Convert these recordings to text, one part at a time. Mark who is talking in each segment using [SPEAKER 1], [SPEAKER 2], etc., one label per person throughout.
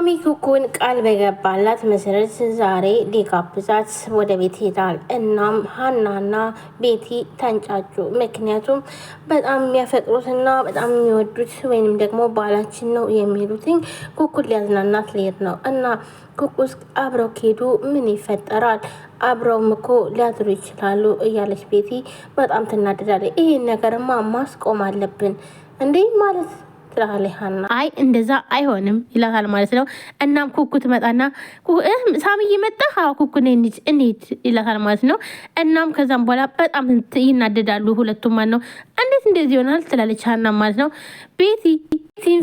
[SPEAKER 1] ሳሚ ኩኩን ቃል በገባላት መሰረት ዛሬ ሊጋብዛት ወደ ቤት ሄዳል። እናም ሀናና ቤቲ ተንጫጩ። ምክንያቱም በጣም የሚያፈቅሩትና በጣም የሚወዱት ወይንም ደግሞ ባላችን ነው የሚሉትኝ ኩኩን ሊያዝናናት ሊሄድ ነው እና ኩኩስ አብረው ከሄዱ ምን ይፈጠራል? አብረውም እኮ ሊያድሩ ይችላሉ እያለች ቤቲ በጣም ትናደዳለች። ይሄን ነገርማ ማስቆም አለብን እንዴ ማለት አይ እንደዛ አይሆንም ይላታል ማለት ነው። እናም ኩኩ ትመጣና ሳሚዬ መጣ ኩኩ እንሂድ ይላታል ማለት ነው። እናም ከዛም በኋላ በጣም ይናደዳሉ ሁለቱም ማለት ነው። እንዴት እንደዚህ ይሆናል ትላለች ሀና ማለት ነው። ቤቲ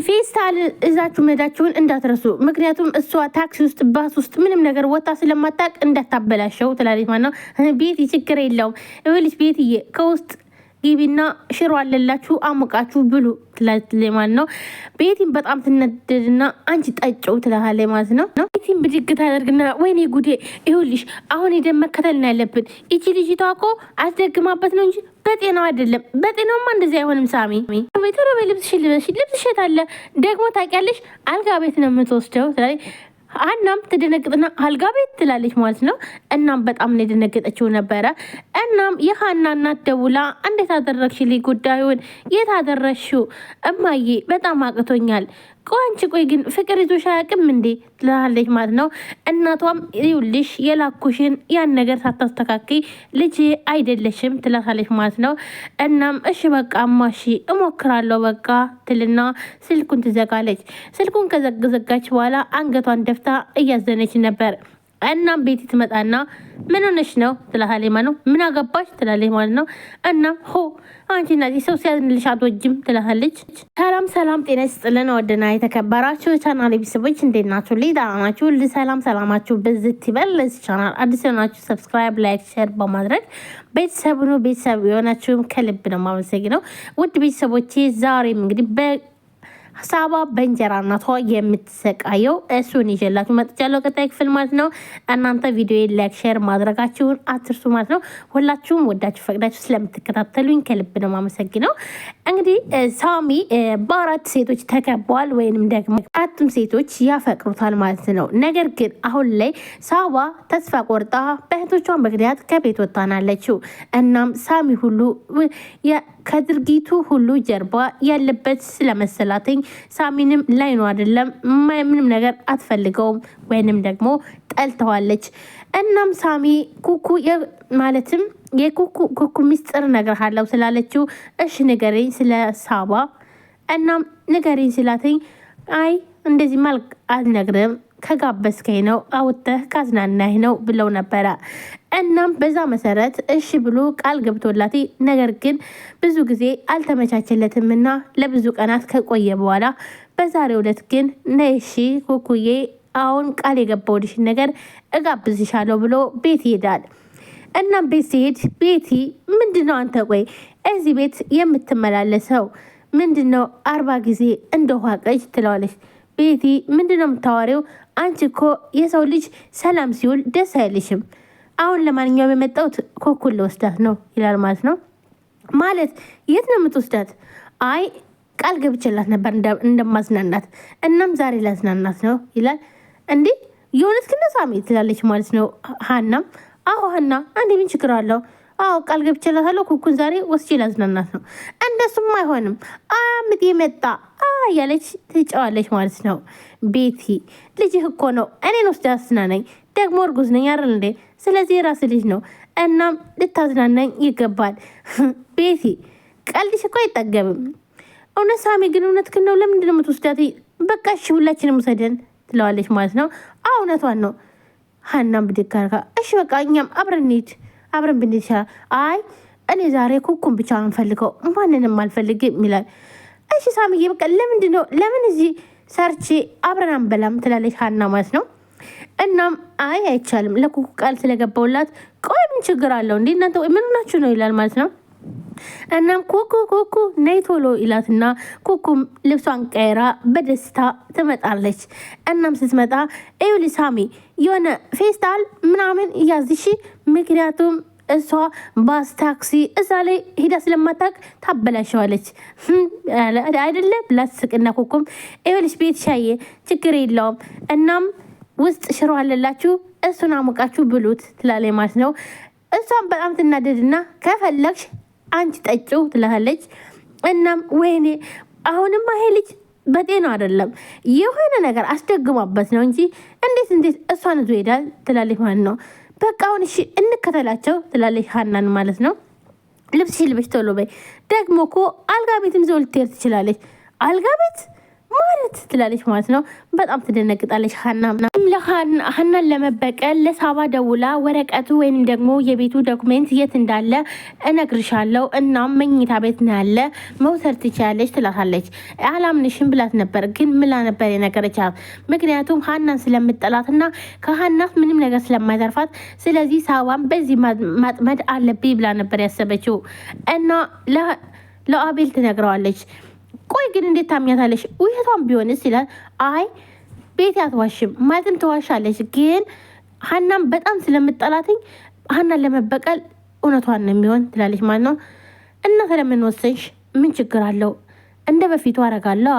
[SPEAKER 1] ፌስታል እዛችሁ መሄዳችሁን እንዳትረሱ፣ ምክንያቱም እሷ ታክሲ ውስጥ ባስ ውስጥ ምንም ነገር ወጣ ስለማታውቅ እንዳታበላሸው ትላለች ማለት ነው። ቤቲ ችግር የለውም ይኸውልሽ ቤትዬ ከውስጥ ግቢና ሽሮ አለላችሁ አሙቃችሁ ብሉ ትላለች ማለት ነው። ቤቲም በጣም ትነደድና አንቺ ጠጪው ትላለች ማለት ነው። ቤቲም ብድግ ታደርግና ወይኔ ጉዴ ይሁልሽ አሁን ሄደን መከተል ነው ያለብን። ይቺ ልጅቷ እኮ አስደግማበት ነው እንጂ በጤናው አይደለም። በጤናውማ እንደዚህ አይሆንም። ሳሚ ቤተሮ በልብስሽ ልበሽ ልብስሽ አለ ደግሞ ታውቂያለሽ አልጋ ቤት ነው የምትወስደው ትላለች። ሀናም ትደነግጥና አልጋ ቤት ትላለች ማለት ነው። እናም በጣም ነው የደነገጠችው ነበረ። እናም የሀና እናት ደውላ እንዴት አደረግሽልኝ ጉዳዩን የት አደረሽው? እማዬ በጣም አቅቶኛል። ቆይ ግን ፍቅር ይዞሽ አያውቅም እንዴ ትላለች ማለት ነው። እናቷም ይኸውልሽ የላኩሽን ያን ነገር ሳታስተካክይ ልጄ አይደለሽም ትላታለች ማለት ነው። እናም እሺ በቃ እማሺ እሞክራለሁ በቃ ትልና ስልኩን ትዘጋለች። ስልኩን ከዘጋች በኋላ አንገቷን ደፍታ እያዘነች ነበር። እናም ቤቲ ትመጣና ምን ሆነሽ ነው ትላለች ማለት ነው። ምን አገባሽ ትላለች ማለት ነው። እናም አንቺ እናቴ ሰው ሲያዝንልሽ አትወጂም ትላለች። ሰላም ጤና ይስጥልን ወደና የተከበራችሁ ቻናል ቤተሰቦች እንዴት ናችሁ? ደህና ናችሁ? ሰላማችሁ በዝት ይበል። ለዚህ ቻናል አዲስ የሆናችሁ ሰብስክራይብ፣ ላይክ፣ ሼር በማድረግ ቤተሰብ የሆናችሁም ከልብ ነው የማመሰግነው። ውድ ቤተሰቦቼ ዛሬም እንግዲህ ሳባ በእንጀራ እናቷ የምትሰቃየው እሱን ይዤላችሁ መጥቻለሁ። ቀጣይ ክፍል ማለት ነው። እናንተ ቪዲዮ ላይክ ሼር ማድረጋችሁን አትርሱ ማለት ነው። ሁላችሁም ወዳችሁ ፈቅዳችሁ ስለምትከታተሉኝ ከልብ ነው የማመሰግነው። እንግዲህ ሳሚ በአራት ሴቶች ተከቧል፣ ወይንም ደግሞ አራቱም ሴቶች ያፈቅሩታል ማለት ነው። ነገር ግን አሁን ላይ ሳባ ተስፋ ቆርጣ በእህቶቿ ምክንያት ከቤት ወጣናለችው። እናም ሳሚ ሁሉ ከድርጊቱ ሁሉ ጀርባ ያለበት ስለመሰላትኝ ሳሚንም ላይ ነው አይደለም ምንም ነገር አትፈልገውም ወይንም ደግሞ ጠልተዋለች። እናም ሳሚ ኩኩ ማለትም የኩኩ ሚስጥር ነገር አለው ስላለችው እሺ ንገረኝ ስለ ሳባ። እናም ንገረኝ ስላትኝ አይ እንደዚህ ማልክ አልነግርም ከጋበዝከኝ ነው አውጥተህ ካዝናናህ ነው ብለው ነበረ። እናም በዛ መሰረት እሺ ብሎ ቃል ገብቶላት ነገር ግን ብዙ ጊዜ አልተመቻቸለትምና ለብዙ ቀናት ከቆየ በኋላ በዛሬው ዕለት ግን ነይ እሺ ኩኩዬ አሁን ቃል የገባሁልሽን ነገር እጋብዝሻለሁ ብሎ ቤት ይሄዳል። እናም ቤት ሲሄድ ቤቲ ምንድነው አንተ ቆይ እዚህ ቤት የምትመላለሰው ምንድነው 40 ጊዜ እንደውሃ ቀጅ ትለዋለች። ቤቲ ምንድነው የምታወሪው? አንቺ እኮ የሰው ልጅ ሰላም ሲውል ደስ አይልሽም። አሁን ለማንኛውም የመጣሁት ኩኩን ልወስዳት ነው ይላል ማለት ነው። ማለት የት ነው የምትወስዳት? አይ ቃል ገብቼላት ነበር እንደማዝናናት፣ እናም ዛሬ ላዝናናት ነው ይላል። እንዴ የእውነት ግን ሳሚ ትላለች ማለት ነው ሀናም። አዎ ሀና አንዴ ምን ችግር አለው? አዎ ቃል ገብቼላታለሁ ኩኩን ዛሬ ወስጄ ላዝናናት ነው። እንደሱም አይሆንም አምጥ የመጣ እያለች ትጫዋለች ማለት ነው። ቤቲ ልጅህ እኮ ነው እኔን ወስዳ አዝናናኝ፣ ደግሞ እርጉዝ ነኝ አይደል እንዴ? ስለዚህ የራስ ልጅ ነው እናም ልታዝናናኝ ይገባል። ቤቲ ቀልድሽ እኮ አይጠገብም። እውነት ሳሚ ግን እውነት ግን ነው ለምንድን ነው የምትወስዳት? በቃ እሺ ሁላችንም ውሰደን ትለዋለች ማለት ነው። እውነቷን ነው። ሀናም ብድግ አድርጋ እሺ በቃ እኛም አብረን ብንሄድ ይችላል። አይ እኔ ዛሬ ኩኩን ብቻ አንፈልገው ማንንም አልፈልግም ይላል። እሺ ሳሚዬ በቃ ለምን እዚህ ሰርቼ አብረን አንበላም ትላለች ሀና ማለት ነው። እናም አይ አይቻልም ለኩኩ ቃል ስለገባውላት ቆይ ምን ችግር አለው እንዴ እናንተ ምን ሆናችሁ ነው ይላል ማለት ነው። እናም ኩኩ ነይ ቶሎ ይላትና ኩኩም ልብሷን ቀይራ በደስታ ትመጣለች። እናም ስትመጣ ይኸውልሽ ሳሚ የሆነ ፌስታል ምናምን እያዝሽ ምክንያቱም እሷ ባስ ታክሲ እዛ ላይ ሄዳ ስለማታውቅ ታበላሸዋለች አይደለ ብላ ትስቅና ኮኩም ይኸውልሽ ቤት ሻዬ ችግር የለውም እናም ውስጥ ሽሮ አለላችሁ እሱን አሙቃችሁ ብሉት ትላለች ማለት ነው። እሷም በጣም ትናደድና ከፈለግሽ አንቺ ጠጪው ትላለች። እናም ወይኔ አሁንማ ይሄ ልጅ በጤና አይደለም የሆነ ነገር አስደግሟበት ነው እንጂ እንዴት እሷን ይዞ ይሄዳል ትላለች ማለት ነው። በቃ አሁን እሺ እንከተላቸው ትላለች ሀናን ማለት ነው። ልብስ ልበሽ ቶሎ በይ ደግሞ እኮ አልጋ ቤትም ዘው ልትሄድ ትችላለች። አልጋ ቤት ማለት ትላለች ማለት ነው። በጣም ትደነግጣለች ሀናን ለመበቀል ለሳባ ደውላ ወረቀቱ ወይም ደግሞ የቤቱ ዶክሜንት የት እንዳለ እነግርሻለሁ እና መኝታ ቤት ነው ያለ መውሰድ ትችላለች ትላታለች። አላምንሽም ብላት ነበር ግን ምላ ነበር የነገረቻት ምክንያቱም ሀናን ስለምጠላትና ከሀናት ምንም ነገር ስለማይተርፋት ስለዚህ ሳባን በዚህ ማጥመድ አለብኝ ብላ ነበር ያሰበችው እና ለአቤል ትነግረዋለች። ቆይ ግን እንዴት ታምኛታለሽ ውሸቷን ቢሆንስ ይላል። አይ ቤት አትዋሽም ማለትም ትዋሻለች ግን ሀናን በጣም ስለምጠላትኝ ሀናን ለመበቀል እውነቷን ነው የሚሆን ትላለች ማለት ነው። እና ስለምን ወሰንሽ ምን ችግር አለው እንደ በፊቱ አረጋለሁ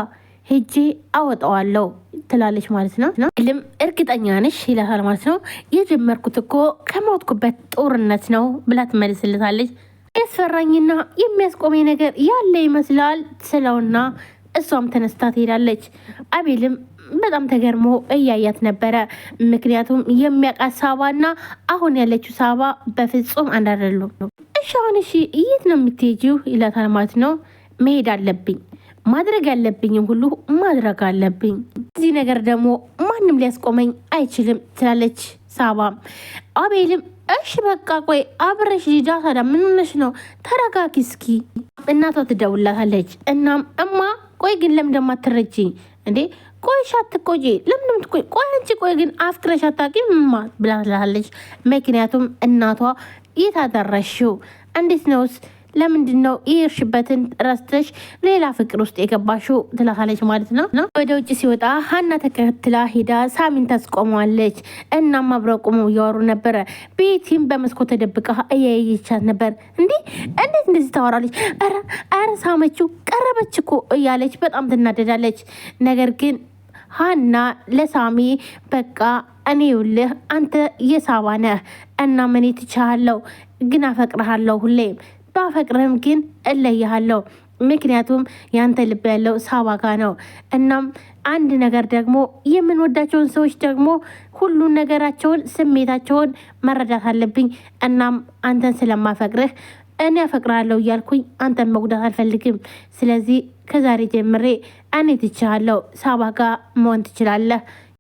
[SPEAKER 1] ሄጄ አወጣዋለሁ ትላለች ማለት ነው። ልም እርግጠኛ ነሽ ይላታል ማለት ነው። የጀመርኩት እኮ ከሞትኩበት ጦርነት ነው ብላ ትመልስልታለች። ያስፈራኝና የሚያስቆመኝ ነገር ያለ ይመስላል ስለውና እሷም ተነስታ ትሄዳለች። አቤልም በጣም ተገርሞ እያያት ነበረ። ምክንያቱም የሚያውቃት ሳባና አሁን ያለችው ሳባ በፍጹም አንድ አይደሉም። እሺ አሁን እሺ የት ነው የምትሄጂው ይላታል ማለት ነው። መሄድ አለብኝ ማድረግ ያለብኝም ሁሉ ማድረግ አለብኝ። እዚህ ነገር ደግሞ ማንም ሊያስቆመኝ አይችልም ትላለች ሳባ። አቤልም እሺ በቃ ቆይ አብረሽ ሊዳ ታዲያ ምን ሆነሽ ነው ተረጋጊ እስኪ እናቷ ትደውላታለች። እናም እማ ቆይ ግን ለምን እንደማትረጂ እንዴ ቆይ ሻትቆጂ ለምን ትቆይ ቆይ አንቺ ቆይ ግን አፍቅረሽ አታውቂም እማ ብላታለች። ምክንያቱም እናቷ የታደረሽው እንዴት ነውስ ለምንድን ነው ይርሽበትን ረስተሽ ሌላ ፍቅር ውስጥ የገባሽው ትላታለች ማለት ነው። ወደ ውጭ ሲወጣ ሀና ተከትላ ሄዳ ሳሚን ታስቆመዋለች። እናም አብረው ቆመው እያወሩ ነበረ። ቤቲም በመስኮት ተደብቃ እያየቻት ነበር። እንዴት እንደዚህ ታወራለች? ኧረ ሳመችው ቀረበች እኮ እያለች በጣም ትናደዳለች። ነገር ግን ሀና ለሳሚ በቃ እኔ ይኸውልህ አንተ የሳባ ነህ እና ምን ትቻለው ግን አፈቅርሃለሁ ሁሌም ባፈቅርህም ግን እለይሃለሁ ምክንያቱም ያንተ ልብ ያለው ሳባ ጋ ነው። እናም አንድ ነገር ደግሞ የምንወዳቸውን ሰዎች ደግሞ ሁሉን ነገራቸውን ስሜታቸውን መረዳት አለብኝ። እናም አንተን ስለማፈቅርህ እኔ አፈቅርሃለሁ እያልኩኝ አንተን መጉዳት አልፈልግም። ስለዚህ ከዛሬ ጀምሬ እኔ ትችሃለሁ ሳባ ጋ መሆን ትችላለህ